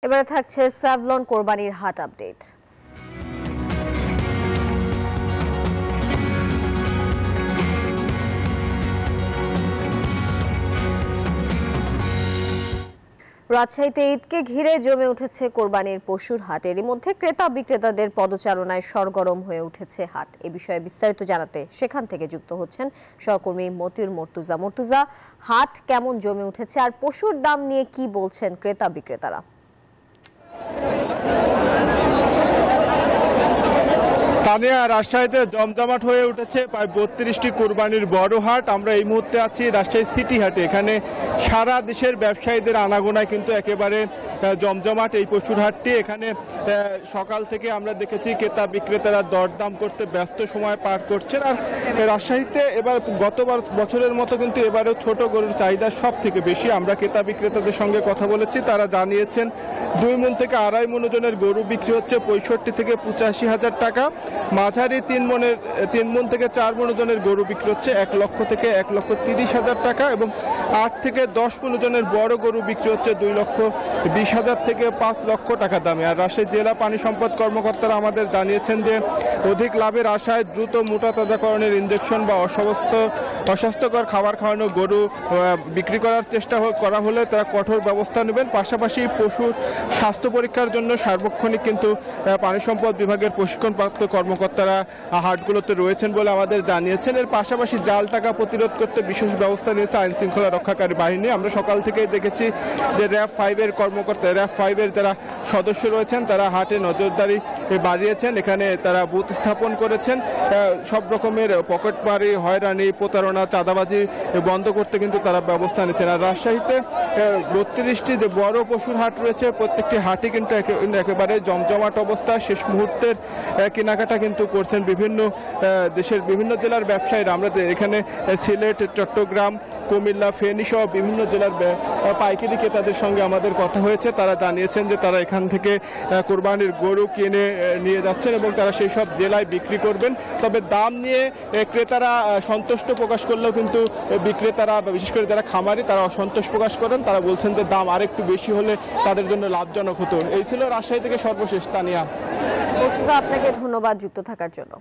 এবারে থাকছে স্যাভলন কোরবানির হাট আপডেট। রাজশাহীতে ঈদকে ঘিরে জমে উঠেছে কোরবানির পশুর হাট। এরই মধ্যে ক্রেতা বিক্রেতাদের পদচারণায় সরগরম হয়ে উঠেছে হাট। এ বিষয়ে বিস্তারিত জানাতে সেখান থেকে যুক্ত হচ্ছেন সহকর্মী মতিউর মর্তুজা। হাট কেমন জমে উঠেছে আর পশুর দাম নিয়ে কি বলছেন ক্রেতা বিক্রেতারা? তানিয়া, রাজশাহীতে জমজমাট হয়ে উঠেছে প্রায় ৩২টি কোরবানির বড় হাট। আমরা এই মুহূর্তে আছি রাজশাহী সিটি হাটে। এখানে সারা দেশের ব্যবসায়ীদের আনাগোনায় কিন্তু একেবারে জমজমাট এই পশুর হাটটি। এখানে সকাল থেকে আমরা দেখেছি ক্রেতা বিক্রেতারা দরদাম করতে ব্যস্ত সময় পার করছেন। আর রাজশাহীতে এবার গতবার বছরের মতো কিন্তু এবারেও ছোট গরুর চাহিদা সব থেকে বেশি। আমরা ক্রেতা বিক্রেতাদের সঙ্গে কথা বলেছি, তারা জানিয়েছেন 2 মণ থেকে 2.5 মণ ওজনের গরু বিক্রি হচ্ছে 65 থেকে 85 হাজার টাকা। মাঝারি 3 মণ থেকে 4 মণ ওজনের গরু বিক্রি হচ্ছে 1 লক্ষ থেকে 1,30,000 টাকা এবং 8 থেকে 10 মণ ওজনের বড় গরু বিক্রি হচ্ছে 2,20,000 থেকে 5 লক্ষ টাকা দামে। আর রাজশাহী জেলা পানি সম্পদ কর্মকর্তারা আমাদের জানিয়েছেন যে অধিক লাভের আশায় দ্রুত মোটা তাজাকরণের ইনজেকশন বা অস্বাস্থ্যকর খাবার খাওয়ানো গরু বিক্রি করার চেষ্টা করা হলে তারা কঠোর ব্যবস্থা নেবেন। পাশাপাশি পশুর স্বাস্থ্য পরীক্ষার জন্য সার্বক্ষণিক কিন্তু পানি সম্পদ বিভাগের প্রশিক্ষণপ্রাপ্ত কর্মকর্তারা হাটগুলোতে রয়েছেন বলে আমাদের জানিয়েছেন। এর পাশাপাশি জাল টাকা প্রতিরোধ করতে বিশেষ ব্যবস্থা নিয়েছে আইন শৃঙ্খলা রক্ষাকারী বাহিনী। আমরা সকাল থেকেই দেখেছি যে র্যাব 5-এর কর্মকর্তা, র্যাব 5-এর যারা সদস্য রয়েছেন তারা হাটে নজরদারি বাড়িয়েছেন। এখানে তারা বুথ স্থাপন করেছেন। সব রকমের পকেটমারি, হয়রানি, প্রতারণা, চাঁদাবাজি বন্ধ করতে কিন্তু তারা ব্যবস্থা নিচ্ছেন। আর রাজশাহীতে 32টি যে বড় পশুর হাট রয়েছে, প্রত্যেকটি হাটই কিন্তু একেবারে জমজমাট অবস্থা। শেষ মুহূর্তের কেনাকাটা কিন্তু করছেন বিভিন্ন দেশের বিভিন্ন জেলার ব্যবসায়ীরা। আমরা এখানে সিলেট, চট্টগ্রাম, কুমিল্লা, ফেনী সহ বিভিন্ন জেলার পাইকারি ক্রেতাদের সঙ্গে আমাদের কথা হয়েছে। তারা জানিয়েছেন যে তারা এখান থেকে কোরবানির গরু কিনে নিয়ে যাচ্ছেন এবং তারা সেই সব জেলায় বিক্রি করবেন। তবে দাম নিয়ে ক্রেতারা সন্তুষ্ট প্রকাশ করলেও কিন্তু বিক্রেতারা, বিশেষ করে যারা খামারি, তারা অসন্তোষ প্রকাশ করেন। তারা বলছেন যে দাম আরেকটু বেশি হলে তাদের জন্য লাভজনক হতো। এই ছিল রাজশাহী থেকে সর্বশেষ। তানিয়া, আপনাকে ধন্যবাদ যুক্ত থাকার জন্য।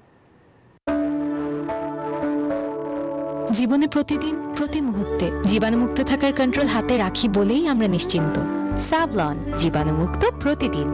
জীবনে প্রতিদিন প্রতি মুহূর্তে জীবাণুমুক্ত থাকার কন্ট্রোল হাতে রাখি বলেই আমরা নিশ্চিন্ত। স্যাভলন, জীবাণুমুক্ত প্রতিদিন।